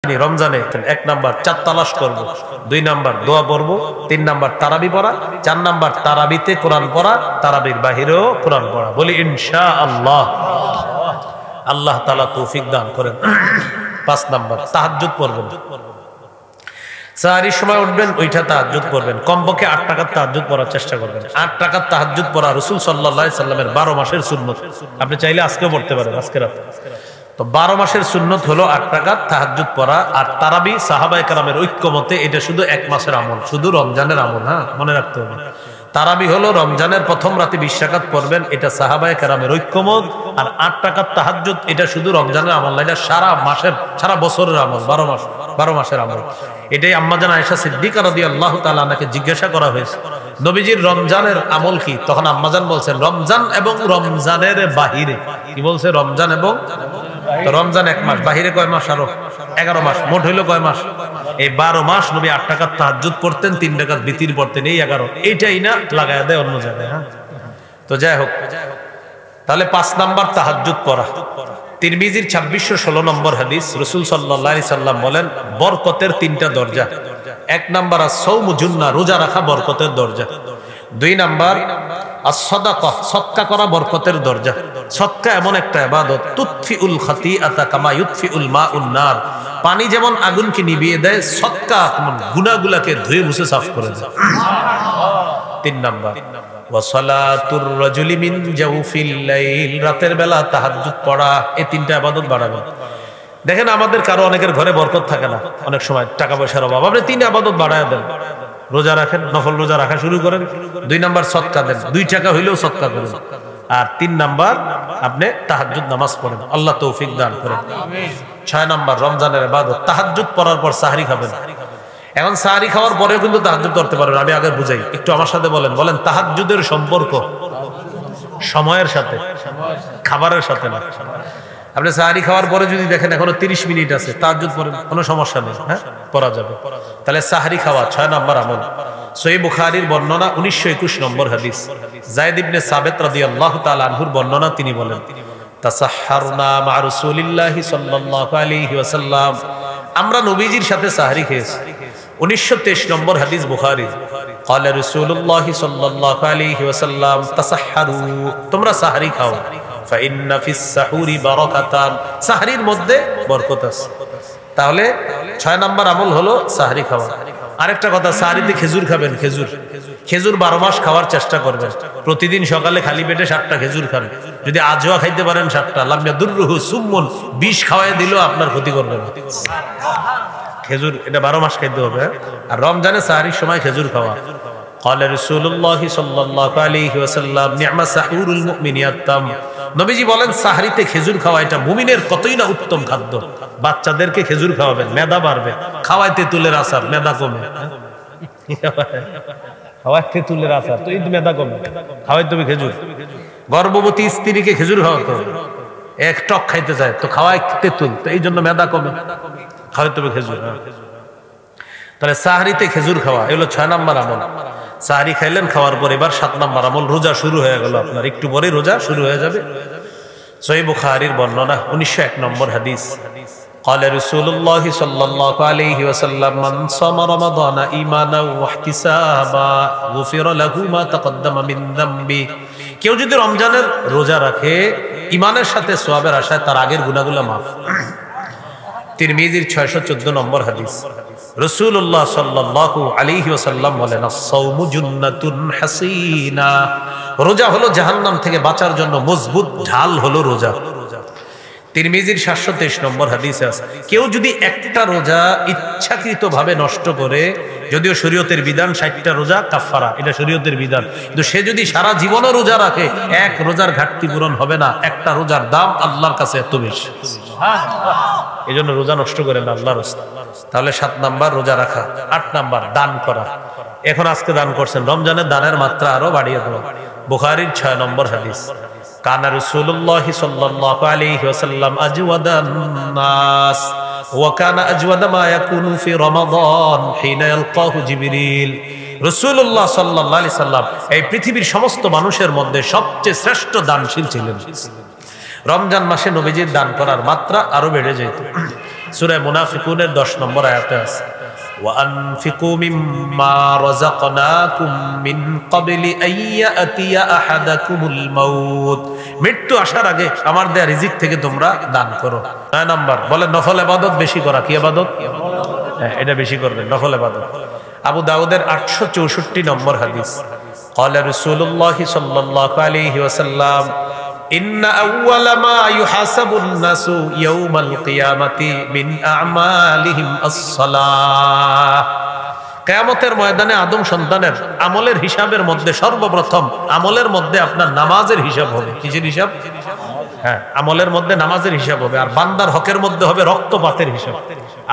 আপনি রমজানে 1 নাম্বার 4 তালাশ করব, 2 নাম্বার দোয়া পড়ব, 3 নাম্বার তারাবি পড়া, 4 নাম্বার তারাবিতে কোরআন পড়া, তারাবির বাহিরেও কোরআন পড়া। বলি ইনশাআল্লাহ। আল্লাহ তাআলা তৌফিক দান করেন। 5 নাম্বার তাহাজ্জুদ পড়বেন। সাহারির সময় উঠবেন, ওইটা তাহাজ্জুদ পড়বেন। কমপক্ষে 8 রাকাত তাহাজ্জুদ পড়ার চেষ্টা করবেন। 8 রাকাত তাহাজ্জুদ পড়া রাসূল সাল্লাল্লাহু আলাইহি সাল্লামের 12 মাসের সুন্নত। আপনি চাইলে আজকেও পড়তে পারেন, আজকে রাতে। তো 12 মাসের সুন্নত হলো 8 রাকাত তাহাজ্জুদ পড়া। আর তারাবি সাহাবায়ে কেরামের ঐক্যমতে এটা শুধু 1 মাসের আমল, শুধু রমজানের আমল। হ্যাঁ, মনে রাখতে হবে। তারাবি হলো রমজানের প্রথম রাতে 20 রাকাত পড়বেন, এটা সাহাবায়ে কেরামের ঐক্যমত। আর 8 রাকাত তাহাজ্জুদ এটা শুধু রমজানের আমল না, এটা সারা মাসের, সারা বছরের আমল। 12 মাসের আমল। এটাই আম্মাজান আয়েশা সিদ্দিকা রাদিয়াল্লাহু তাআলা আনহাকে জিজ্ঞাসা করা হয়েছে, নবীজির রমজানের আমল কি? তখন আম্মাজান বলছেন রমজান এবং রমজানের বাহিরে। কি বলছে? রমজান এবং, তো রমজান 1 মাস, বাহিরে কয় মাস? আরো 11 মাস। মোট হইল কয় মাস? এই 12 মাস নবী 8 রাকাত তাহাজ্জুদ পড়তেন, 3 রাকাত বিতির পড়তেন, এই 11। এইটাই না লাগায় দেয় অন্য জায়গায়। হ্যাঁ, তো যাই হোক, তাহলে 5 নাম্বার তাহাজ্জুদ পড়া। তিরমিজির 2616 নম্বর হাদিস, রাসূল সাল্লাল্লাহু আলাইহি সাল্লাম বলেন বরকতের 3টা দরজা। 1 নাম্বার আস-সাওমু জুন্নাহ, রোজা রাখা বরকতের দরজা। 2 নাম্বার আস-সাদাকা, সদকা করা বরকতের দরজা। সদকা এমন একটা ইবাদত, তুতফিউল খাতিআতা কামা ইউতফিউল মাউন নার, পানি যেমন আগুনকে নিভিয়ে দেয়, সদকা গুনাহগুলোকে ধুয়ে মুছে সাফ করে দেয়। 3 নাম্বার ওয়া সালাতুর রাজুলি মিন জাওফিল লাইল, রাতের বেলা তাহাজ্জুদ পড়া। এই 3টা ইবাদত বাড়াবেন। দেখেন আমাদের কারো অনেকের ঘরে বরকত থাকে না, অনেক সময় টাকা পয়সার অভাব, আপনি 3 ইবাদত বাড়ায় দেন। রোজা রাখেন, নফল রোজা রাখা শুরু করেন। 2 নাম্বার সদকা দেন, 2 টাকা হইলেও সদকা করেন। আর 3 নাম্বার আপনি তাহাজ্জুদ নামাজ পড়েন। আল্লাহ তৌফিক দান করেন। আমিন। 6 নাম্বার রমজানের ইবাদত, তাহাজ্জুদ পড়ার পর সাহরি খাবেন। এখন সাহরি খাওয়ার পরেও কিন্তু তাহাজ্জুদ করতে পারবেন। আমি আগে বুঝাই, একটু আমার সাথে বলেন তাহাজ্জুদের সম্পর্ক সময়ের সাথে, খাবারের সাথে না। আপনি সাহরি খাওয়ার পরে যদি দেখেন এখনো 30 মিনিট আছে, তাহাজ্জুদ পড়েন, কোনো সমস্যা নেই। হ্যাঁ, পড়া যাবে। তাহলে সাহরি খাওয়া 6 নাম্বার আমল। সহিহ বুখারীর বর্ণনা 1921 নম্বর হাদিস, যায়েদ ইবনে সাবিত রাদিয়াল্লাহু তাআলা আনহুর বর্ণনা, তিনি বলেন তাসাহহারনা মা রাসূলিল্লাহি সাল্লাল্লাহু আলাইহি ওয়াসাল্লাম, আমরা নবীজির সাথে সাহরি খেয়েছি। 1923 নম্বর হাদিস বুখারী, ক্বালা রাসূলুল্লাহি সাল্লাল্লাহু আলাইহি ওয়াসাল্লাম তাসাহহারু, তোমরা সাহরি খাও, ফা ইন্না ফিস সাহুরি বারাকাতান, সাহরির মধ্যে বরকত আছে। তাহলে 6 নাম্বার আমল হলো সাহরি খাওয়া। আরেকটা কথা, সাহরিতে খেজুর খাবেন। খেজুর 12 মাস খাওয়ার চেষ্টা করবেন। প্রতিদিন সকালে খালি পেটে 7টা খেজুর খান। যদি আজওয়া খাইতে পারেন 7টা, লাম ইয়াদুররুহু সুম্মুন, বিষ খাওয়াই দিলেও আপনার ক্ষতি করবে না। খেজুর এটা 12 মাস খাইতে হবে। আর রমজানে সাহরির সময় খেজুর খাওয়া। ক্বালা রাসূলুল্লাহি সাল্লাল্লাহু আলাইহি ওয়াসাল্লাম নি'মা সাহুরুল মুমিনি আত-তাম, নবীজি বলেন সাহরিতে খেজুর খাওয়া এটা মুমিনের কতই না উত্তম খাদ্য। বাচ্চাদেরকে খেজুর খাওয়াবেন, মেদা বাড়বে। খাওয়ায় তেঁতুলের আচার, মেদা কমে। খাওয়ায় তেঁতুলের আচার তো এই মেদা কমে, খাওয়াই তুমি খেজুর। গর্ভবতী স্ত্রীকে খেজুর খাওয়াতো, এক টক খাইতে চায় তো খাওয়ায় তেঁতুল, তো এই জন্য মেদা কমে, খাওয়াই তুমি খেজুর। তাহলে সাহরিতে খেজুর খাওয়া এগুলো 6 নাম্বার আমল। সাহরি খাইলেন, খাওয়ার পর এবার 7 নাম্বার আমল, রোজা শুরু হয়ে গেল আপনার, একটু পরে রোজা শুরু হয়ে যাবে। সহিহ বুখারীর বর্ণনা 1901 নম্বর হাদিস, قال رسول الله صلى الله عليه وسلم من صام رمضان إيمانا واحتسابا غفر له ما تقدم من ذنبه, কেউ যদি রমজানের রোজা রাখে ঈমানের সাথে সওয়াবের আশায়, তার আগের গুনাহগুলো মাফ। তিরমিজির 614 নম্বর হাদিস, রাসূলুল্লাহ সাল্লাল্লাহু আলাইহি ওয়াসাল্লাম বলেন আস-সাওমু জুন্নাতুন হাসিনা, রোজা হলো জাহান্নাম থেকে বাঁচার জন্য মজবুত ঢাল হলো রোজা। তিরমিজির 723 নম্বর হাদিসে আছে, কেউ যদি একটা রোজা ইচ্ছাকৃতভাবে নষ্ট করে, যদিও শরীয়তের বিধান 60টা রোজা কাফারা, এটা শরীয়তের বিধান, কিন্তু সে যদি সারা জীবনও রোজা রাখে, এক রোজার ঘাটতি পূরণ হবে না। একটা রোজার দাম আল্লাহর কাছে এত বেশি, এই জন্য রোজা নষ্ট করে না আল্লাহর রাস্তায়। তাহলে 7 নাম্বার রোজা রাখা। 8 নাম্বার দান করা। এখন আজকে দান করছেন, রমজানের দানের মাত্রা আরো বাড়িয়ে দেওয়া। বুখারীর 6 নম্বর হাদিস, কানা রাসূলুল্লাহি সাল্লাল্লাহু আলাইহি ওয়াসাল্লাম আজওয়াদান নাস ওয়া কানা আজওয়াদা মা ইয়াকুনু ফি রমাদান হিনা ইয়ালকাহু জিবরিল, রাসূলুল্লাহ সাল্লাল্লাহু আলাইহি সাল্লাম এই পৃথিবীর সমস্ত মানুষের মধ্যে সবচেয়ে শ্রেষ্ঠ দানশীল ছিলেন। রমজান মাসে নবীজির দান করার মাত্রা আরো বেড়ে যেত। সূরা মুনাফিকুনের 10 নম্বর আয়াতে আছে وأنفقوا مما رزقناكم من قبل أن يأتي أحدكم الموت মৃত্যু আসার আগে আমার দেয়া রিজিক থেকে তোমরা দান করো। 9 নাম্বার বলে নফল ইবাদত বেশি করা। কি ইবাদত? এটা বেশি করবেন, নফল ইবাদত। আবু দাউদের 864 নম্বর হাদিস قال رسول الله صلى الله عليه وسلم إن أول ما يحاسب الناس يوم القيامة من أعمالهم الصلاة কিয়ামতের ময়দানে আদম সন্তানের আমলের হিসাবের মধ্যে সর্বপ্রথম আমলের মধ্যে আপনার নামাজের হিসাব হবে। কিসের হিসাব? হ্যাঁ, আমলের মধ্যে নামাজের হিসাব হবে। আর বান্দার হকের মধ্যে হবে রক্তপাতের হিসাব।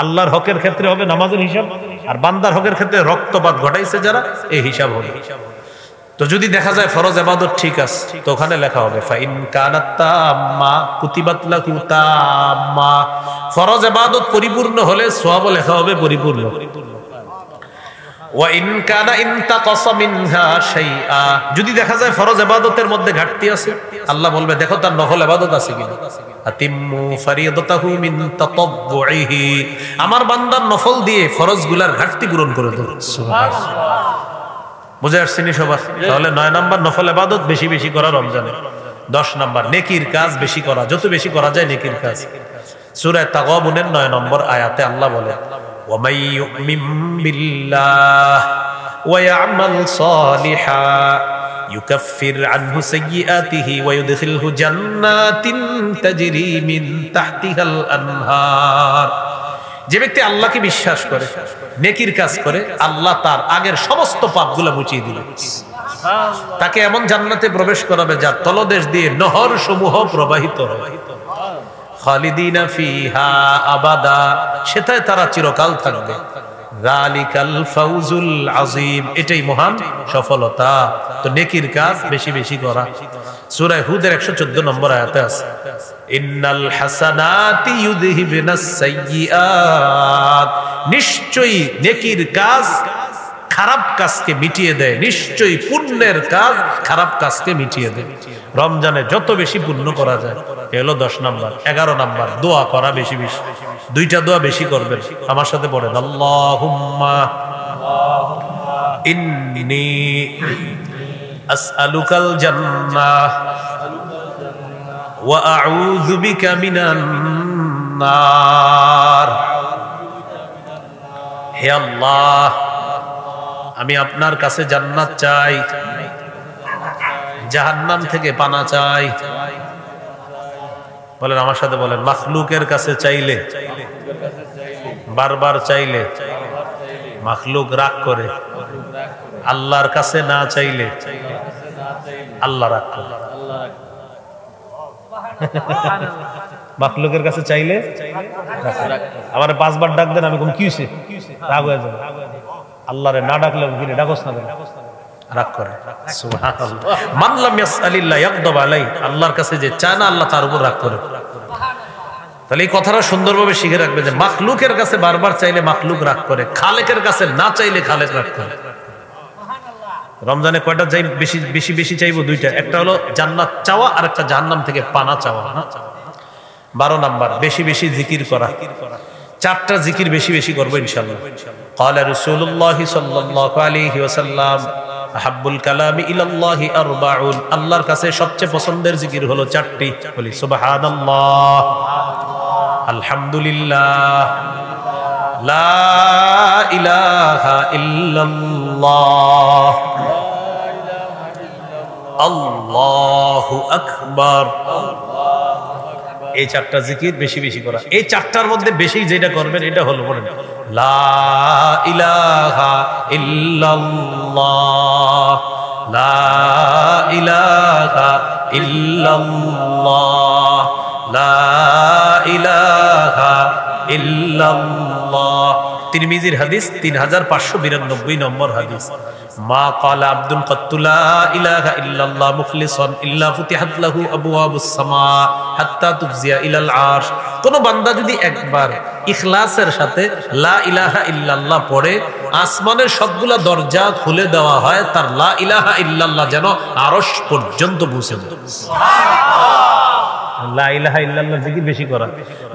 আল্লাহর হকের ক্ষেত্রে হবে নামাজের হিসাব, আর বান্দার হকের ক্ষেত্রে রক্তপাত ঘটাইছে যারা, এই হিসাব হবে। তো যদি দেখা যায় ফরজ ইবাদত ঠিক আছে, তো ওখানে লেখা হবে ফাইন কানাত তাম্মা কুতিবাত লাহু তাম্মা। ফরজ ইবাদত পরিপূর্ণ হলে সওয়াব লেখা হবে পরিপূর্ণ। ওয়া ইন কানা ইনতাকাসা মিনহা শাইআ, যদি দেখা যায় ফরজ ইবাদতের মধ্যে ঘাটতি আছে, আল্লাহ বলবে দেখো তার নফল ইবাদত আছে কিনা। আতিম্মু ফারিদাতাহু মিন তাতাব্বুইহি, আমার বান্দার নফল দিয়ে ফরজগুলার ঘাটতি পূরণ করে দাও। সুবহানাল্লাহ। বুঝে আসছেন সবার? তাহলে 9 নাম্বার নফল ইবাদত বেশি বেশি করা রমজানে। 10 নাম্বার নেকির কাজ বেশি করা, যত বেশি করা যায় নেকির কাজ। সূরা তাগাবুনের 9 নম্বর আয়াতে আল্লাহ বলে ওয়া মাই ইউমিন বিল্লাহ ওয়া ইয়ামাল সালিহা ইউকাফির আনহু সাইয়্যাতিহি ওয়া ইউদখিলহু জান্নাতিন তাজরি মিন তাহতিহাল আনহার। যে ব্যক্তি আল্লাহকে বিশ্বাস করে, নেকির কাজ করে, আল্লাহ তার আগের সমস্ত পাপগুলো মুছিয়ে দিবে। তাকে এমন জান্নাতে প্রবেশ করাবে যার তলদেশ দিয়ে নহর সমূহ প্রবাহিত হয়। খালিদিনা ফিহা আবাদা, সেটাই তারা চিরকাল থাকবে। যালিকাল ফাউজুল আযীম, এটাই মহান সফলতা। তো নেকির কাজ বেশি বেশি করা। সূরা হুদের 114 নম্বর আয়াতে আছে ইন্নাল হাসানাতি ইউযহিবনাস সাইয়্যাত, নিশ্চয়ই নেকির কাজ খারাপ কাজকে মিটিয়ে দেয়। নিশ্চয়ই পুণ্যের কাজ খারাপ কাজকে মিটিয়ে দেয়। রমজানে যত বেশি পুণ্য করা যায়, এ হলো 10 নাম্বার। 11 নাম্বার দোয়া করা বেশি বেশি। 2টা দোয়া বেশি করবেন, আমার সাথে পড়েন আল্লাহুম্মা ইন্নী আসআলুকাল জান্নাহ ওয়া আউযু বিকা মিনান নার। হে আল্লাহ, আমি আপনার কাছে জান্নাত চাই, জাহান্নাম থেকে পানা চাই। বলেন আমার সাথে বলেন, মাখলুকের কাছে চাইলে, বারবার চাইলে মাখলুক রাগ করে, আল্লাহর কাছে না চাইলে আল্লাহ রাগ করে। মাখলুকের কাছে চাইলে আমার 5 বার ডাক দেন, আমি কোন কি হইছে রাগ হয়ে যাবে। আল্লাহরে না ডাকলে কি ডাকস না দেন, রাগ করে। সুবহানাল্লাহ। মান লাম ইয়াসআলিল্লাহ ইয়াগদাব আলাইহি, আল্লাহর কাছে যে চায় না আল্লাহ তার উপর রাগ করে। তাহলে এই কথাটা সুন্দরভাবে শিখে রাখবে যে মাখলুকের কাছে বারবার চাইলে মাখলুক রাগ করে, খালেকের কাছে না চাইলে খালেক রাগ করে। রমজানে কয়টা চাই বেশি বেশি বেশি চাইবো? 2টা। একটা হলো জান্নাত চাওয়া, আর একটা জাহান্নাম থেকে পানা চাওয়া। 12 নাম্বার বেশি বেশি জিকির করা। 4টা জিকির বেশি বেশি করবো ইনশাআল্লাহ। ক্বালা রাসূলুল্লাহ সাল্লাল্লাহু আলাইহি ওয়াসাল্লাম আহাব্বুল কালামি ইলাল্লাহি আরবাউন, আল্লাহর কাছে সবচেয়ে পছন্দের জিকির হলো 4টি। বলি সুবহানাল্লাহ, আলহামদুলিল্লাহ, লা ইলাহা ইল্লাল্লাহ, আল্লাহু আকবার। এই 4টা জিকির বেশি বেশি করা। এই 4টার মধ্যে বেশি যেটা করবেন এটা হলো বলেন লা ইলাহা ইল্লাল্লাহ, লা ইলাহা ইল্লাল্লাহ, লা ইলাহা ইল্লাল্লাহ। তিরমিজির হাদিস 3592 নম্বর হাদিস। মা ক্বালা আবদুন কাত্তু লা ইলাহা ইল্লাল্লাহ মুখলিসান ইল্লা ফুতিহাত লাহু আবওয়াবুস সামা হাত্তা তুফজিয়া ইলাল আরশ। কোন বান্দা যদি একবার ইখলাসের সাথে লা ইলাহা ইল্লাল্লাহ পড়ে, আসমানের সবগুলা দরজা খুলে দেওয়া হয়, তার লা ইলাহা ইল্লাল্লাহ যেন আরশ পর্যন্ত পৌঁছে যায়। সুবহানাল্লাহ। লা ইলাহা ইল্লাল্লাহ জিকির বেশি করা।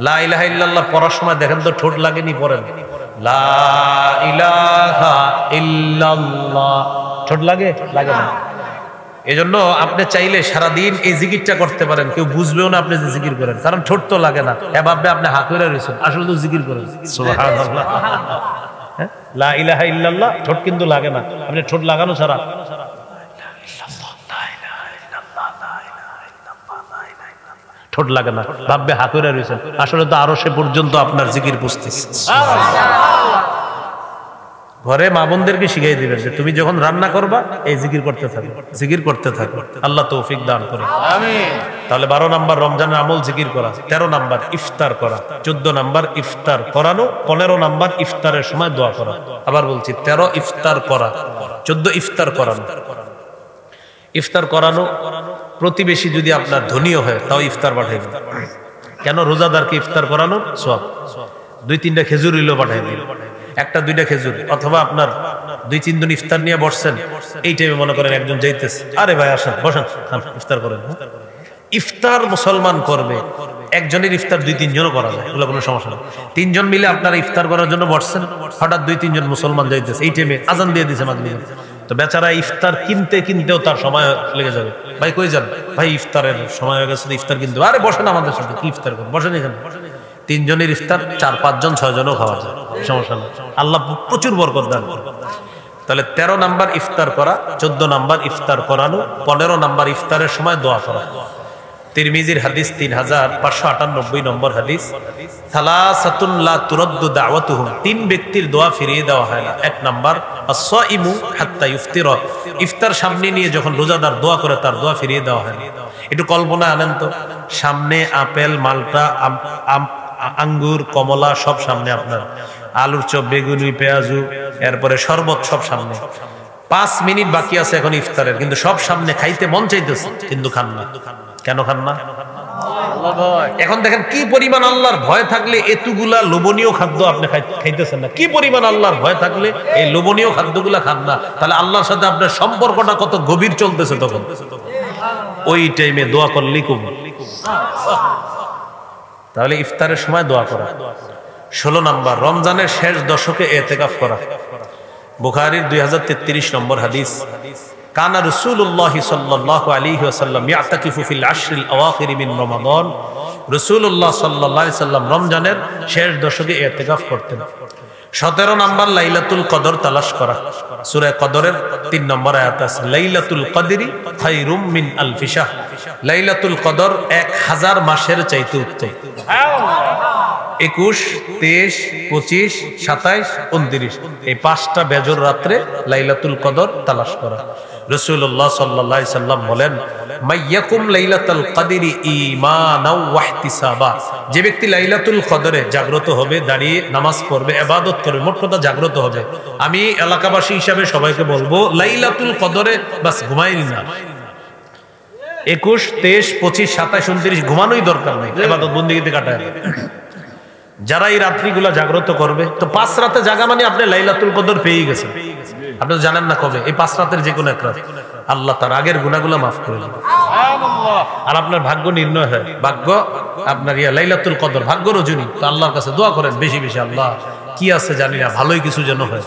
লা ইলাহা ইল্লাল্লাহ পড়ার সময় দেখেন তো ঠোঁট লাগেনি, পড়েন লা ইলাহা ইল্লাল্লাহ, ঠোঁট লাগে? লাগে না। এজন্য আপনি চাইলে সারাদিন এই জিকিরটা করতে পারেন, কেউ বুঝবেও না আপনি যে জিকির করেন, কারণ ঠোঁট তো লাগে না। এভাবে আপনি হাত করে রয়েছেন, আসলে তো জিকির করেন। সুবহানাল্লাহ। লা ইলাহা ইল্লাল্লাহ ঠোঁট কিন্তু লাগে না, আপনি ঠোঁট লাগানো ছাড়া ঠোঁট লাগে না, ভাববে হাত করে রয়েছেন, আসলে তো আরো সে পর্যন্ত আপনার জিকির বুঝতেছে। ঘরে মা বোনদেরকে শিখিয়ে দিবেন যে তুমি যখন রান্না করবা এই জিকির করতে থাকো, জিকির করতে থাকো। আল্লাহ তৌফিক দান করে। আমিন। তাহলে 12 নাম্বার রমজানের আমল জিকির করা, 13 নাম্বার ইফতার করা, 14 নাম্বার ইফতার করানো, 15 নাম্বার ইফতারের সময় দোয়া করা। আবার বলছি 13 ইফতার করা, 14 ইফতার করানো। ইফতার করানো, প্রতিবেশী যদি আপনার ধনীও হয় তাও ইফতার পাঠাইবেন। কেন? রোজাদারকে ইফতার করানো সওয়াব। 2-3টা খেজুর হইলেও পাঠাই দিন, 1-2টা খেজুর, অথবা আপনার 2-3 জন ইফতার নিয়ে বসছেন, এই টাইমে মনে করেন একজন যাইতেছে, আরে ভাই আসেন বসেন ইফতার করেন। ইফতার মুসলমান করবে, একজনের ইফতার 2-3 জনও করা যায়, এগুলো কোনো সমস্যা না। 3 জন মিলে আপনারা ইফতার করার জন্য বসছেন, হঠাৎ 2-3 জন মুসলমান যাইতেছে, এই টাইমে আজান দিয়ে দিছে মাগরিব, তো বেচারা ইফতার কিনতেও তার সময় লেগে যাবে। ভাই কই যান? ভাই ইফতারের সময় হয়ে গেছে, ইফতার কিনতে। আরে বসেন আমাদের সাথে, কি ইফতার করেন, বসেন এখানে। 3 জনের ইফতার 4-5 জন 6 জনও খাওয়া যায়, সমস্যা না। আল্লাহ প্রচুর বরকত দান করে। তাহলে 13 নাম্বার ইফতার করা, 14 নাম্বার ইফতার করানো, 15 নাম্বার ইফতারের সময় দোয়া করা। তিরমিজির হাদিস 3598 নম্বর হাদিস, সালাসাতুন লা তুরাদ্দু দাওয়াতুহুম, 3 ব্যক্তির দোয়া ফিরিয়ে দেওয়া হয় না। 1 নাম্বার আস-সাইমু হাত্তা ইফতিরা, ইফতার সামনে নিয়ে যখন রোজাদার দোয়া করে তার দোয়া ফিরিয়ে দেওয়া হয় না। একটু কল্পনা আনেন তো, সামনে আপেল, মালটা, আঙ্গুর, কমলা সব সামনে আপনার, আলুর চপ, বেগুনি, পেঁয়াজু, এরপরে শরবত সব সামনে। 5 মিনিট বাকি আছে এখন ইফতারের, কিন্তু সব সামনে, খাইতে মন চাইতেছে কিন্তু খান না। কেন খান না? এখন দেখেন কি পরিমাণ আল্লাহর ভয় থাকলে এতগুলা লোভনীয় খাদ্য আপনি খাইতেছেন না, কি পরিমাণ আল্লাহর ভয় থাকলে এই লোভনীয় খাদ্যগুলা খান না, তাহলে আল্লাহর সাথে আপনার সম্পর্কটা কত গভীর চলতেছে তখন। ওই টাইমে দোয়া করলেই কবুল। তাহলে ইফতারের সময় দোয়া করা। 16 নাম্বার রমজানের শেষ দশকে ইতিকাফ করা। বুখারীর 2033 নম্বর হাদিস, কানা রাসূলুল্লাহ সাল্লাল্লাহু আলাইহি ওয়াসাল্লাম ইয়াতাকিফু ফিল আশরিল আওয়াখির মিন রমাদান, রাসূলুল্লাহ সাল্লাল্লাহু আলাইহি সাল্লাম রমজানের শেষ দশকে ইতিকাফ করতেন। 17 নাম্বার লাইলাতুল কদর তালাশ করা। সূরা কদরের 3 নম্বর আয়াত আছে, লাইলাতুল কদরি খায়রুম মিন আলফি শাহর, লাইলাতুল কদর 1000 মাসের চাইতে উত্তম। 21, 23, 25, 27, 29 এই 5টা বেজর রাত্রে লাইলাতুল কদর তালাশ করা। রাসূলুল্লাহ সাল্লাল্লাহু আলাইহি সাল্লাম বলেন, মাইয়াকুম লাইলাতুল কদরি ঈমানাও ওয়া ইহতিসাবা, যে ব্যক্তি লাইলাতুল কদরে জাগ্রত হবে, দাঁড়িয়ে নামাজ পড়বে, ইবাদত করবে, মোট কথা জাগ্রত হবে। আমি এলাকাবাসী হিসাবে সবাইকে বলবো, লাইলাতুল কদরে বাস ঘুমাই না। 21, 23, 25, 27, 29 ঘুমানোই দরকার নেই, ইবাদত বন্দেগীতে কাটায়। যারা এই রাত্রিগুলা জাগ্রত করবে, তো 5 রাতে জাগা মানে আপনি লাইলাতুল কদর পেয়ে গেছেন। আপনি তো জানেন না কবে, এই 5 রাতের যে কোনো এক রাত আল্লাহ তার আগের গুনাহগুলো মাফ করে দেন। আর আপনার ভাগ্য নির্ণয় হয়, ভাগ্য আপনার লাইলাতুল কদর, ভাগ্য রজনী। তো আল্লাহর কাছে দোয়া করেন বেশি বেশি, আল্লাহ কি আছে জানি না, ভালোই কিছু যেন হয়,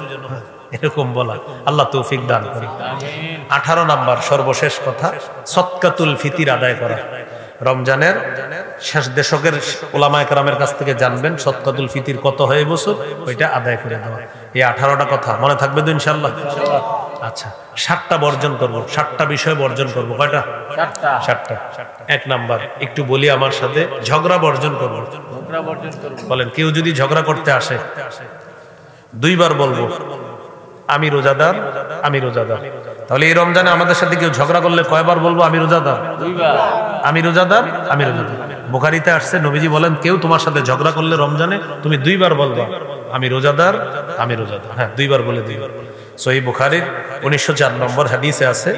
এরকম বলা। আল্লাহ তৌফিক দান করেন। 18 নাম্বার সর্বশেষ কথা, সদকাতুল ফিতির আদায় করা। রমজানের শেষ দশকের উলামায়ে কেরামের কাছ থেকে জানবেন সদকাতুল ফিতির কত হয় এই বছর, ওইটা আদায় করে দেওয়া। এই 18টা কথা মনে থাকবে তো ইনশাআল্লাহ? আচ্ছা, 7টা বর্জন করব, 7টা বিষয় বর্জন করব। কয়টা? 7টা। 1 নাম্বার একটু বলি আমার সাথে, ঝগড়া বর্জন করব। বলেন, কেউ যদি ঝগড়া করতে আসে 2 বার বলবো আমি রোজাদার, আমি রোজাদার। তাহলে এই রমজানে আমাদের সাথে কেউ ঝগড়া করলে কয়বার বলবো আমি রোজাদার? 2 বার। আমি রোজাদার, আমি রোজাদার। বুখারীতে আসছে, নবীজি বলেন, কেউ তোমার সাথে ঝগড়া করলে রমজানে তুমি 2 বার বলবা আমি রোজাদার, আমি রোজাদার। হ্যাঁ, 2 বার বলে 2 বার। সহিহ বুখারীর 1904 নম্বর হাদিসে আছে,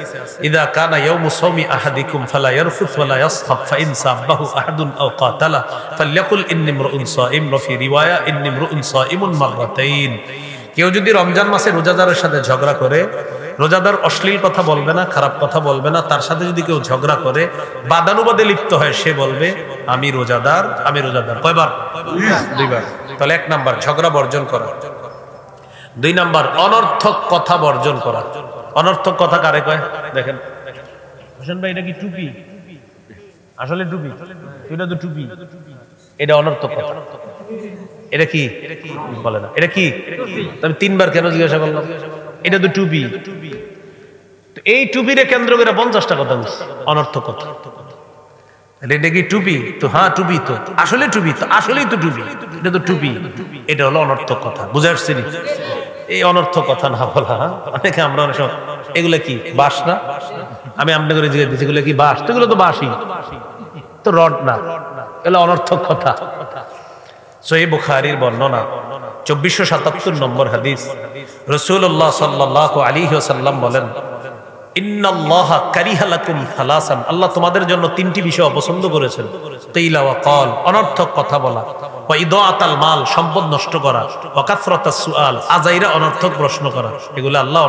ইদা কানা ইয়াউমু সাওমি আহাদিকুম ফালা ইয়ারফুস ওয়ালা ইয়াসখাব ফাইন সাবাহু আহাদুন আও কাতালা ফালইয়াকুল ইন্নী ইমরুউন সাইম, ফি রিওয়ায়া ইন্নী ইমরুউন সাইমুন মাররাতাইন। কেউ যদি রমজান মাসে রোজাদারের সাথে ঝগড়া করে রোজাদার অশ্লীল কথা বলবে না, খারাপ কথা বলবে না। তার সাথে যদি কেউ ঝগড়া করে, বাদানুবাদে লিপ্ত হয়, সে বলবে আমি রোজাদার, আমি রোজাদার। কয়বার? 2 বার। তাহলে 1 নাম্বার ঝগড়া বর্জন করা। 2 নাম্বার অনর্থক কথা বর্জন করা। অনর্থক কথা কারে কয়? দেখেন হোসেন ভাই, এটা কি টুপি? আসলে টুপি? এটা তো টুপি। এটা অনর্থক কথা। এটা কি বলে না? এটা কি? আমি 3 বার কেন জিজ্ঞাসা করলাম? এটা তো টুপি। এই টুপিরে কেন্দ্র করে 50টা কথা বলছে, অনর্থক কথা। এটা কি টুপি? তো হ্যাঁ টুপি। তো আসলে টুপি? তো আসলেই তো টুপি। এটা তো টুপি। এটা হলো অনর্থক কথা। বুঝে আসছি? এই অনর্থক কথা না বলা। অনেকে আমরা অনেক সময় এগুলো কি বাঁশ না, আমি আপনাকে জিজ্ঞেস দিচ্ছি এগুলো কি বাঁশ? তো এগুলো তো বাঁশই, তো রড না। এগুলো অনর্থক কথা। সহিহ বুখারীর বর্ণনা 2477 নম্বর হাদিস। রাসূলুল্লাহ সাল্লাল্লাহু আলাইহি ওয়াসাল্লাম বলেন, ইন্নাল্লাহা কারিহা লাকুম সালাসান, আল্লাহ তোমাদের জন্য 3টি বিষয় অপছন্দ করেছেন। কিলা ওয়া ক্বাল, অনর্থক কথা বলা, ওয়া ইদাআতাল মাল, সম্পদ নষ্ট করা, ওয়া কাসরাতাস সুআল, আজাইরা অনর্থক প্রশ্ন করা। এগুলো আল্লাহ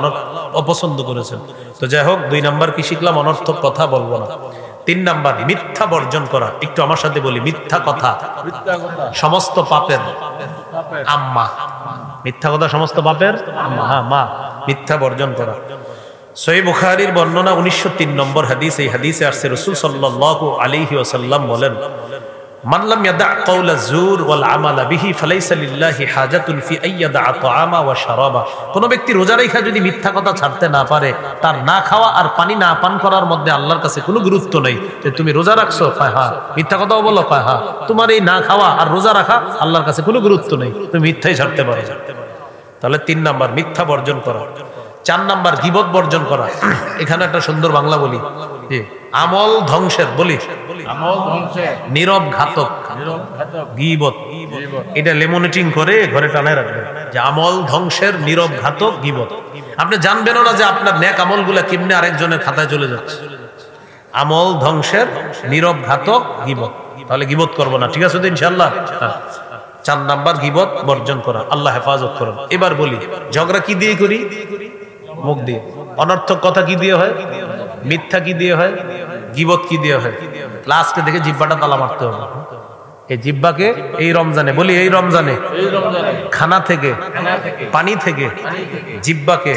অপছন্দ করেছেন। তো যাই হোক, 2 নাম্বার কি শিখলাম? অনর্থক কথা বলবো না। 3 নাম্বার মিথ্যা বর্জন করা। একটু আমার সাথে বলি, মিথ্যা কথা সমস্ত পাপের আম্মা। মিথ্যা কথা সমস্ত পাপের হ্যাঁ মা। মিথ্যা বর্জন করা। সহিহ বুখারীর বর্ণনা 1903 নম্বর হাদিস। এই হাদিসে আসছে রাসূল সাল্লাল্লাহু আলাইহি ওয়াসাল্লাম বলেন, মান লাম ইয়াদা কাওলা যুর ওয়াল আমালা বিহি ফালাইসা লিল্লাহি হাজাতুন ফি আইয়াদা তাআমা ওয়া শারাবা। কোন ব্যক্তি রোজা রাখা যদি মিথ্যা কথা ছাড়তে না পারে, তার না খাওয়া আর পানি না পান করার মধ্যে আল্লাহর কাছে কোনো গুরুত্ব নেই। যে তুমি রোজা রাখছো, কয় হ্যাঁ। মিথ্যা কথাও বলো, কয় হ্যাঁ। তোমার এই না খাওয়া আর রোজা রাখা আল্লাহর কাছে কোনো গুরুত্ব নেই, তুমি মিথ্যাই ছাড়তে পারো। তাহলে 3 নাম্বার মিথ্যা বর্জন করা। 4 নাম্বার গীবত বর্জন করা। এখানে একটা সুন্দর বাংলা বলি, আমল ধ্বংসের, বলি নীরব ঘাতক গীবত। এটা লেমনেটিং করে ঘরে টানায় রাখবেন যে আমল ধ্বংসের নীরব ঘাতক গীবত। আপনি জানবেনও না যে আপনার নেক আমল গুলা কেমনে আরেকজনের খাতায় চলে যাচ্ছে। আমল ধ্বংসের নীরব ঘাতক গীবত। তাহলে গীবত করবো না, ঠিক আছে তো ইনশাআল্লাহ? 4 নাম্বার গীবত বর্জন করা। আল্লাহ হেফাজত করুন। এবার বলি, ঝগড়া কি দিয়ে করি? মুখ দিয়ে। অনর্থক কথা কি দিয়ে হয়? মিথ্যা কি দিয়ে হয়? গীবত কি দিয়ে হয়? লাস্টে দেখে জিহ্বাটা তালা মারতে হবে। এই জিহ্বাকে এই রমজানে, বলি এই রমজানে, খানা থেকে, পানি থেকে জিহ্বাকে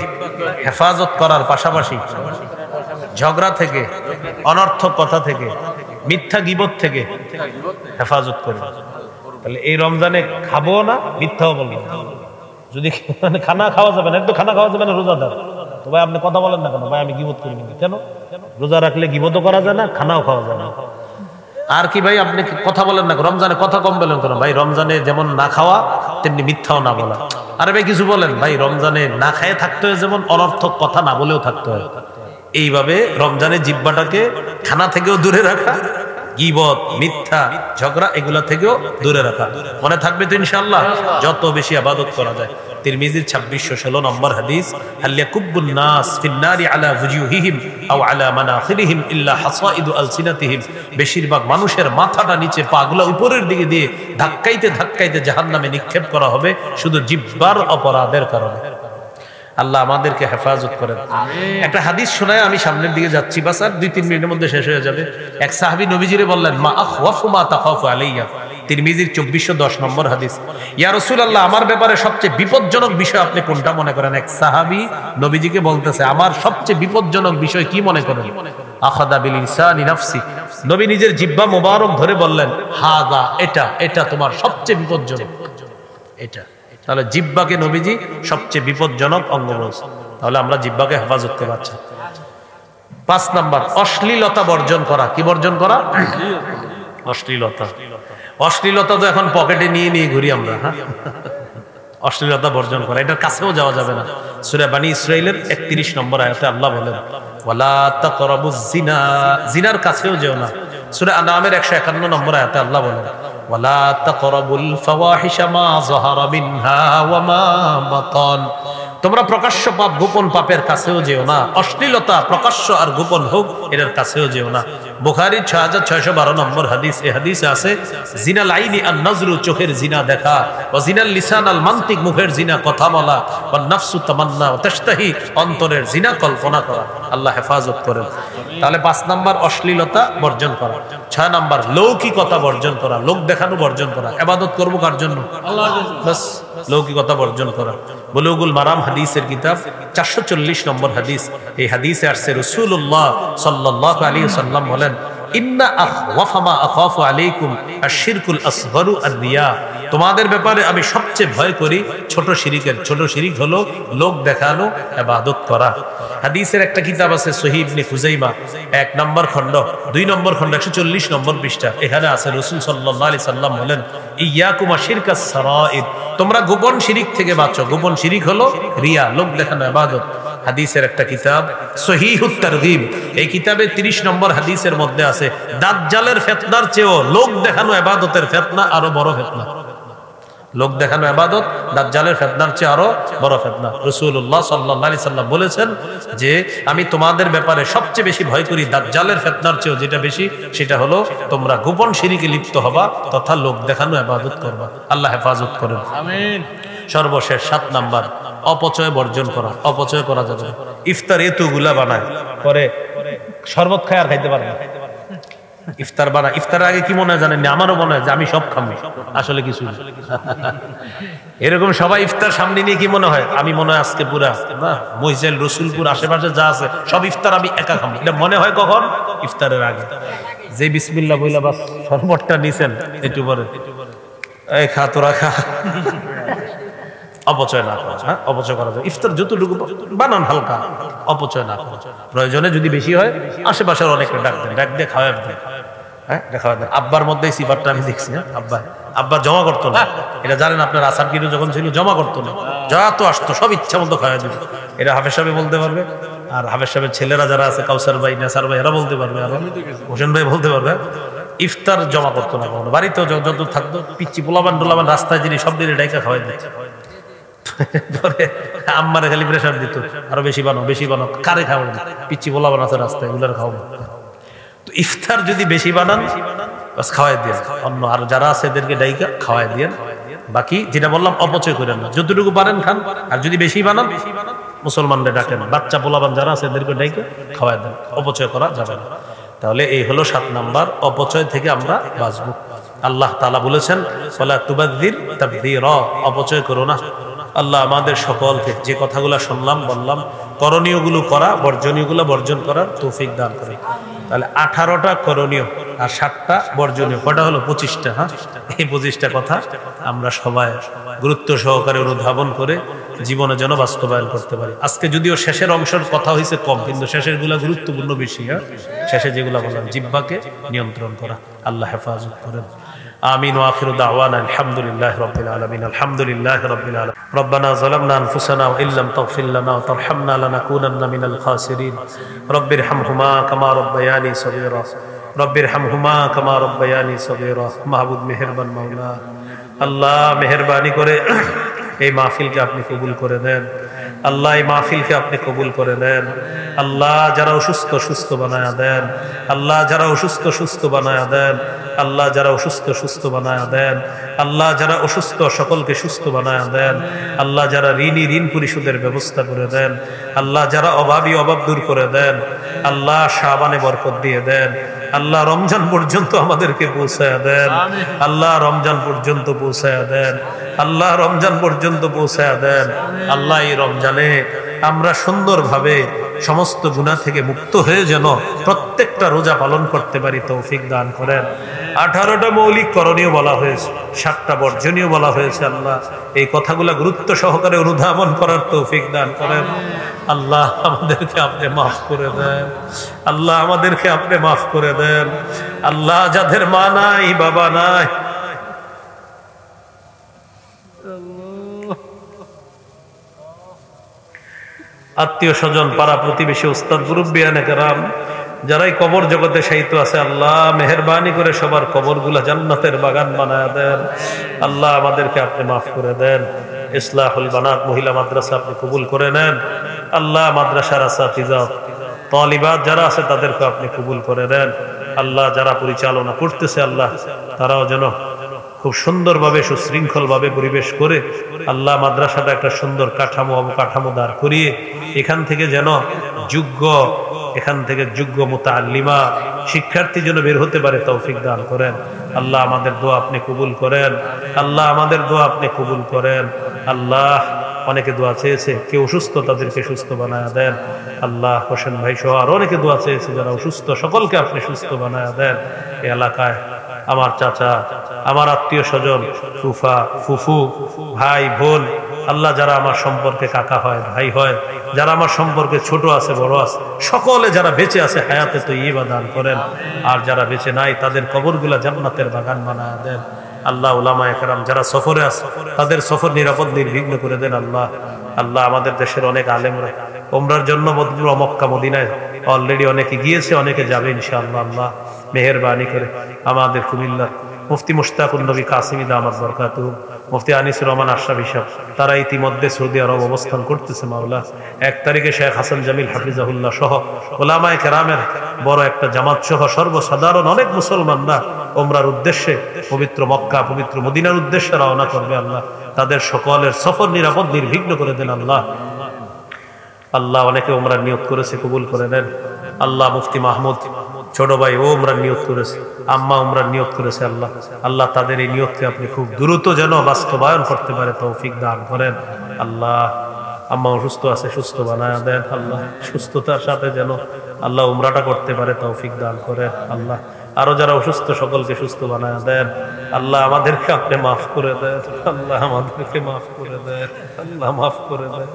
হেফাজত করার পাশাপাশি ঝগড়া থেকে, অনর্থক কথা থেকে, মিথ্যা গীবত থেকে হেফাজত করে। তাহলে এই রমজানে খাবো না, মিথ্যাও বলবো না। যদি খানা খাওয়া যাবে না, একটু খানা খাওয়া যাবে না রোজাদার, তো ভাই আপনি কথা বলেন না কেন? ভাই আমি গীবত করি না। কেন? রোজা রাখলে গীবতও করা যায় না, খানাও খাওয়া যায় না। আর কি ভাই আপনি কথা বলেন না, রমজানে কথা কম বলেন কেন? ভাই রমজানে যেমন না খাওয়া তেমনি মিথ্যাও না বলা। আরে ভাই কিছু বলেন, ভাই রমজানে না খায় থাকতে হয়, যেমন অনর্থক কথা না বলেও থাকতে হয়। এইভাবে রমজানে জিহ্বাটাকে খানা থেকেও দূরে রাখা, গীবত, মিথ্যা, ঝগড়া এগুলা থেকেও দূরে রাখা। মনে থাকবে তো ইনশাআল্লাহ? যত বেশি ইবাদত করা যায়। তিরমিজির 2616 নম্বর হাদিস, হাল ইয়াকুবুন নাস ফিন নারি আলা ওয়ুজুহিহিম আও আলা মানাখিরিহিম ইল্লা হাসাইদু আলসিনাতিহিম। বেশিরভাগ মানুষের মাথাটা নিচে, পাগুলা উপরের দিকে দিয়ে ধাক্কাইতে ধাক্কাইতে জাহান্নামে নিক্ষেপ করা হবে শুধু জিহ্বার অপরাধের কারণে। আল্লাহ আমাদেরকে হেফাজত করেন। একটা হাদিস শোনায় আমি সামনের দিকে যাচ্ছি, বাস আর 2-3 মিনিটের মধ্যে শেষ হয়ে যাবে। এক সাহাবী নবীজিরে বললেন, মা আখওয়াফু মা তাখাফু আলাইয়া। তিরমিজির 2410 নম্বর হাদিস, ইয়া রাসূলুল্লাহ, আমার ব্যাপারে সবচেয়ে বিপজ্জনক বিষয় আপনি কোনটা মনে করেন? এক সাহাবী নবীজিকে বলতেছে, আমার সবচেয়ে বিপজ্জনক বিষয় কি মনে করেন? আখাদা বিল ইনসানি নাফসি। নবী নিজের জিহ্বা মোবারক ধরে বললেন, হাদা, এটা, এটা তোমার সবচেয়ে বিপজ্জনক, এটা। তাহলে জিহ্বাকে নবীজি সবচেয়ে বিপজ্জনক অঙ্গ বলছে। তাহলে আমরা জিহ্বাকে হেফাজত করতে পারছি। 5 নাম্বার অশ্লীলতা বর্জন করা। কি বর্জন করা? অশ্লীলতা। অশ্লীলতা তো এখন পকেটে নিয়ে নিয়ে ঘুরি আমরা। হ্যাঁ, অশ্লীলতা বর্জন করা, এটার কাছেও যাওয়া যাবে না। সূরা বানী ইসরাঈলের 31 নম্বর আয়াতে আল্লাহ বলেন, ওয়ালা তাকরাবুজ জিনা, জিনার কাছেও যেও না। সূরা আনআমের 151 নম্বর আয়াতে আল্লাহ বলেন, ওয়ালা তাকরাবুল ফাওয়াহিশা মা যাহারা মিনহা ওয়া মা বাতান। তোমরা প্রকাশ্য পাপ, গোপন পাপের কাছেও যেও না। অশ্লীলতা প্রকাশ্য আর গোপন হোক, এর কাছেও যেও না। বুখারী 6612 নম্বর হাদিস। এই হাদিসে আছে জিনাল আইনি আন নজরু, চোখের জিনা দেখা, ওয়া জিনাল লিসান আল মানতিক, মুখের জিনা কথা বলা, ওয়া নাফসু তামান্না ওয়া তাশতাহি, অন্তরের জিনা কল্পনা করা। আল্লাহ হেফাজত করেন। তাহলে 5 নাম্বার অশ্লীলতা বর্জন করা, 6 নাম্বার লৌকিকতা বর্জন করা, লোক দেখানো বর্জন করা। ইবাদত করব কার জন্য? আল্লাহর জন্য। বাস লৌকিকতা বর্জন করা। বুলুগুল মারাম হাদিসের কিতাব 440 নম্বর হাদিস। এই হাদিসে আসছে রাসূলুল্লাহ সাল্লাল্লাহু আলাইহি ওয়াসাল্লাম বলেন, ইন্না আখওয়াফা মা আখাফু আলাইকুম আশ-শিরকুল আসগরু আর-রিয়া, তোমাদের ব্যাপারে আমি সবচেয়ে ভয় করি ছোট শিরকের। ছোট শিরক হলো লোক দেখানো, ইবাদত করা। হাদিসের একটা কিতাব আছে সহিহ ইবনে খুজাইমা 1 নম্বর খণ্ড 2 নম্বর খণ্ড 140 নম্বর পৃষ্ঠা। এখানে আছে রাসূল সাল্লাল্লাহু আলাইহি সাল্লাম বলেন, ইয়াকুম আশ-শিরকাস সারাইর, তোমরা গোপন শিরক থেকে বাঁচো। গোপন শিরক হলো রিয়া, লোক দেখানো, ইবাদত। হাদিসের একটা কিতাব সহিহুত তারগিব, এই কিতাবে 30 নম্বর হাদিসের মধ্যে আছে দাজ্জালের ফিতনার চেয়েও লোক দেখানো ইবাদতের ফিতনা আরো বড় ফিতনা। লোক দেখানো ইবাদত দাজ্জালের ফিতনার চেয়ে আরো বড় ফিতনা। রাসূলুল্লাহ সাল্লাল্লাহু আলাইহি সাল্লাম বলেছেন যে আমি তোমাদের ব্যাপারে সবচেয়ে বেশি ভয় করি দাজ্জালের ফিতনার চেয়েও, যেটা বেশি সেটা হলো তোমরা গোপন শিরকে লিপ্ত হবা তথা লোক দেখানো ইবাদত করবা। আল্লাহ হেফাজত করেন, আমিন। সর্বশেষ 7 নাম্বার অপচয় বর্জন করা। অপচয় করা যাবে না। ইফতার এতগুলা বানায় পরে শরবত খায় আর খাইতে পারে না। ইফতার বানায়, ইফতার আগে কি মনে হয় জানেন? আমারও মনে হয় যে আমি সব খাবো, আসলে কিছু না। এরকম সবাই ইফতার সামনে নিয়ে কি মনে হয়? আমি মনে হয় আজকে পুরা না মহিজাল রসুলপুর আশেপাশে যা আছে সব ইফতার আমি একা খাবো। এটা মনে হয় কখন? ইফতারের আগে। যে বিসমিল্লাহ বইলা বাস শরবতটা নিছেন একটু পরে এই খা তোরা খা। অপচয় না করা, হ্যাঁ অপচয় করা যায়। ইফতার যতটুকু বানান হালকা, অপচয় না করা। প্রয়োজনে যদি বেশি হয় আশেপাশের অনেকে ডাক দেন, ডাক দিয়ে খাওয়াই দেন। হ্যাঁ খাওয়া দেন। আব্বার মধ্যে এই সিফারটা আমি দেখছি। হ্যাঁ আব্বা জমা করতো না, এটা জানেন আপনার আসার কিলো যখন ছিল জমা করতো না, যা তো আসতো সব ইচ্ছা মতো খাওয়া দিত। এটা হাফেজ সাহেব বলতে পারবে, আর হাফেজ সাহেবের ছেলেরা যারা আছে কাউসার ভাই, নেসার ভাই, এরা বলতে পারবে, আর হোসেন ভাই বলতে পারবে। ইফতার জমা করতো না কখনো, বাড়িতেও যত থাকতো পিচ্ছি পোলাবান টোলাবান রাস্তায় যিনি সব দিনে ডাইকা খাওয়াই দিচ্ছে। পরে আম্মারে খালি প্রেশার দিত, আরো বেশি বানো বেশি বানো। কারে খাওয়াবো? পিচ্ছি পোলা বানাতে রাস্তায়, এগুলার খাওয়াবো। তো ইফতার যদি বেশি বানান বাস খাওয়াই দিয়ে, অন্য আর যারা আছে এদেরকে ডাইকা খাওয়াই দিয়ে। বাকি যেটা বললাম অপচয় করেন না, যতটুকু পারেন খান। আর যদি বেশি বানান মুসলমানদের ডাকেন, বাচ্চা পোলাবান যারা আছে এদেরকে ডাইকা খাওয়াই দেন। অপচয় করা যাবে না। তাহলে এই হলো 7 নাম্বার, অপচয় থেকে আমরা বাঁচবো। আল্লাহ তাআলা বলেছেন ওয়ালা তুবাযযির তাবযীরা, অপচয় করো না। আল্লাহ আমাদের সকলকে যে কথাগুলো শুনলাম বললাম করণীয়গুলো করা, বর্জনীয়গুলো বর্জন করার তৌফিক দান করে। তাহলে 18টা করণীয় আর 7টা বর্জনীয়, কটা হলো? 25টা। হ্যাঁ, এই 25টা কথা আমরা সবাই গুরুত্ব সহকারে অনুধাবন করে জীবনে যেন বাস্তবায়ন করতে পারি। আজকে যদিও শেষের অংশের কথা হয়েছে কম, কিন্তু শেষের গুলা গুরুত্বপূর্ণ বেশি। হ্যাঁ, শেষে যেগুলা বললাম জিহ্বাকে নিয়ন্ত্রণ করা। আল্লাহ হেফাজত করেন। آمين وآخر دعوانا الحمد لله رب العالمين الحمد لله رب العالمين ربنا ظلمنا أنفسنا وإن لم تغفر لنا وترحمنا لنكونن من الخاسرين رب ارحمهما كما ربياني صغيرا رب ارحمهما كما ربياني صغيرا মাহবুব মেহেরবান মাওলা, আল্লাহ মেহেরবানি করে এই মাহফিলকে আপনি কবুল করে নেন। আল্লাহ এই মাহফিলকে আপনি কবুল করে নেন। আল্লাহ যারা অসুস্থ সুস্থ বানায়া দেন। আল্লাহ যারা অসুস্থ সুস্থ বানায়া দেন। আল্লাহ যারা অসুস্থ সুস্থ বানায়া দেন। আল্লাহ যারা অসুস্থ সকলকে সুস্থ বানায়া দেন। আল্লাহ যারা ঋণী ঋণ পরিশোধের ব্যবস্থা করে দেন। আল্লাহ যারা অভাবী অভাব দূর করে দেন। আল্লাহ শাবানে বরকত দিয়ে দেন। আল্লাহ রমজান পর্যন্ত আমাদেরকে পৌঁছায়া দেন। আল্লাহ রমজান পর্যন্ত পৌঁছায়া দেন। আল্লাহ রমজান পর্যন্ত পৌঁছায়া দেন। আল্লাহ এই রমজানে আমরা সুন্দরভাবে সমস্ত গুনাহ থেকে মুক্ত হয়ে যেন প্রত্যেকটা রোজা পালন করতে পারি তৌফিক দান করেন। 18টা মৌলিক করণীয় বলা হয়েছে, 7টা বর্জনীয় বলা হয়েছে। আল্লাহ এই কথাগুলা গুরুত্ব সহকারে অনুধাবন করার তৌফিক দান করেন। আল্লাহ আমাদেরকে আপনি মাফ করে দেন। আল্লাহ আমাদেরকে আপনি মাফ করে দেন। আল্লাহ যাদের মা নাই বাবা নাই, আত্মীয় স্বজন পাড়া প্রতিবেশী উস্তাদ মুরব্বিয়ানে কেরাম যারাই কবর জগতে শায়িত আছে, আল্লাহ মেহেরবানি করে সবার কবরগুলা জান্নাতের বাগান বানায় দেন। আল্লাহ আমাদেরকে আপনি মাফ করে দেন। ইসলাহুল বানাত মহিলা মাদ্রাসা আপনি কবুল করে নেন। আল্লাহ মাদ্রাসার আসাতিজা তালিবাত যারা আছে তাদেরকে আপনি কবুল করে নেন। আল্লাহ যারা পরিচালনা করতেছে আল্লাহ তারাও যেন খুব সুন্দরভাবে সুশৃঙ্খলভাবে পরিবেশ করে আল্লাহ মাদ্রাসাটা একটা সুন্দর কাঠামো অবকাঠামো দাঁড় করিয়ে এখান থেকে যেন যোগ্য মুতাআল্লিমা শিক্ষার্থী যেন বের হতে পারে তৌফিক দান করেন। আল্লাহ আমাদের দোয়া আপনি কবুল করেন। আল্লাহ আমাদের দোয়া আপনি কবুল করেন। আল্লাহ অনেকে দোয়া চেয়েছে, কেউ অসুস্থ তাদেরকে সুস্থ বানায়া দেন। আল্লাহ হোসেন ভাই সহ আর অনেকে দোয়া চেয়েছে যারা অসুস্থ, সকলকে আপনি সুস্থ বানায়া দেন। এই এলাকায় আমার চাচা, আমার আত্মীয় স্বজন, ফুফা ফুফু, ভাই বোন, আল্লাহ যারা আমার সম্পর্কে কাকা হয়, ভাই হয়, যারা আমার সম্পর্কে ছোট আছে বড় আছে, সকলে যারা বেঁচে আছে হায়াতে তাইয়্যিবা দান করেন। আর যারা বেঁচে নাই তাদের কবরগুলা জান্নাতের বাগান বানায়া দেন। আল্লাহ উলামায়ে কেরাম যারা সফরে আছে তাদের সফর নিরাপদ নির্বিঘ্ন করে দেন। আল্লাহ আমাদের দেশের অনেক আলেমরা উমরার জন্য মক্কা মদিনায় অলরেডি অনেকে গিয়েছে, অনেকে যাবে ইনশাআল্লাহ। আল্লাহ মেহেরবানি করে আমাদের কুমিল্লার মুফতি মুশতাকুন নবী কাসিমি দামাত বরকাতুহু, মুফতি আনিসুর রহমান আশরাফি সাহেব তারা ইতিমধ্যে সৌদি আরব অবস্থান করতেছে। মাওলা 1 তারিখে শেখ হাসান জামিল হাফিজাহুল্লাহ সহ উলামায়ে কেরামের বড় একটা জামাত সহ সর্বসাধারণ অনেক মুসলমানরা উমরার উদ্দেশ্যে পবিত্র মক্কা পবিত্র মদিনার উদ্দেশ্যে রওনা করবে। আল্লাহ তাদের সকলের সফর নিরাপদ নির্বিঘ্ন করে দেন। আল্লাহ অনেকে উমরার নিয়ত করেছে, কবুল করে নেন। আল্লাহ মুফতি মাহমুদ ছোট ভাই ও উমরার নিয়ত করেছে, আম্মা উমরার নিয়ত করেছে। আল্লাহ তাদের এই নিয়তকে আপনি খুব দ্রুত যেন বাস্তবায়ন করতে পারে তৌফিক দান করেন। আল্লাহ আম্মা অসুস্থ আছে, সুস্থ বানায় দেন। আল্লাহ সুস্থতার সাথে যেন আল্লাহ উমরাটা করতে পারে তৌফিক দান করেন। আল্লাহ আরো যারা অসুস্থ সকলকে সুস্থ বানায় দেন। আল্লাহ আমাদেরকে আপনি মাফ করে দেন। আল্লাহ আমাদেরকে মাফ করে দেন। আল্লাহ মাফ করে দেন।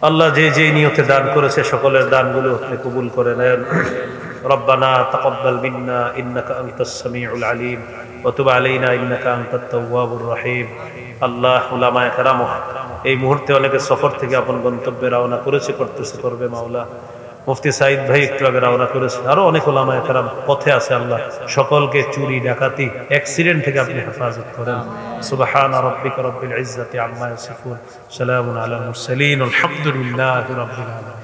আল্লাহ যে নিয়তে দান করেছে সকলের দানগুলো আপনি কবুল করে নেন। রব্বানা তাকাব্বাল মিন্না ইন্নাকা আনতাস সামিউল আলিম ওয়া তুব আলাইনা ইন্নাকা আনতাত তাওয়াবুর রহিম। আল্লাহ উলামায়ে কেরাম এই মুহূর্তে অনেকে সফর থেকে আপন গন্তব্যে রওনা করবে। মাওলা মুফতি সাইদ ভাই একটু আগে রওনা করেছে, আরো অনেক উলামায়ে কেরাম পথে আছে। আল্লাহ সকলকে চুরি ডাকাতি অ্যাক্সিডেন্ট থেকে আপনি হেফাজত করেন। সুবহান রাব্বিকা রাব্বিল ইজ্জাতি আম্মা ইয়াসিফুন, সালামুন আলাল মুরসালিন, আলহামদুলিল্লাহি রাব্বিল আলামিন।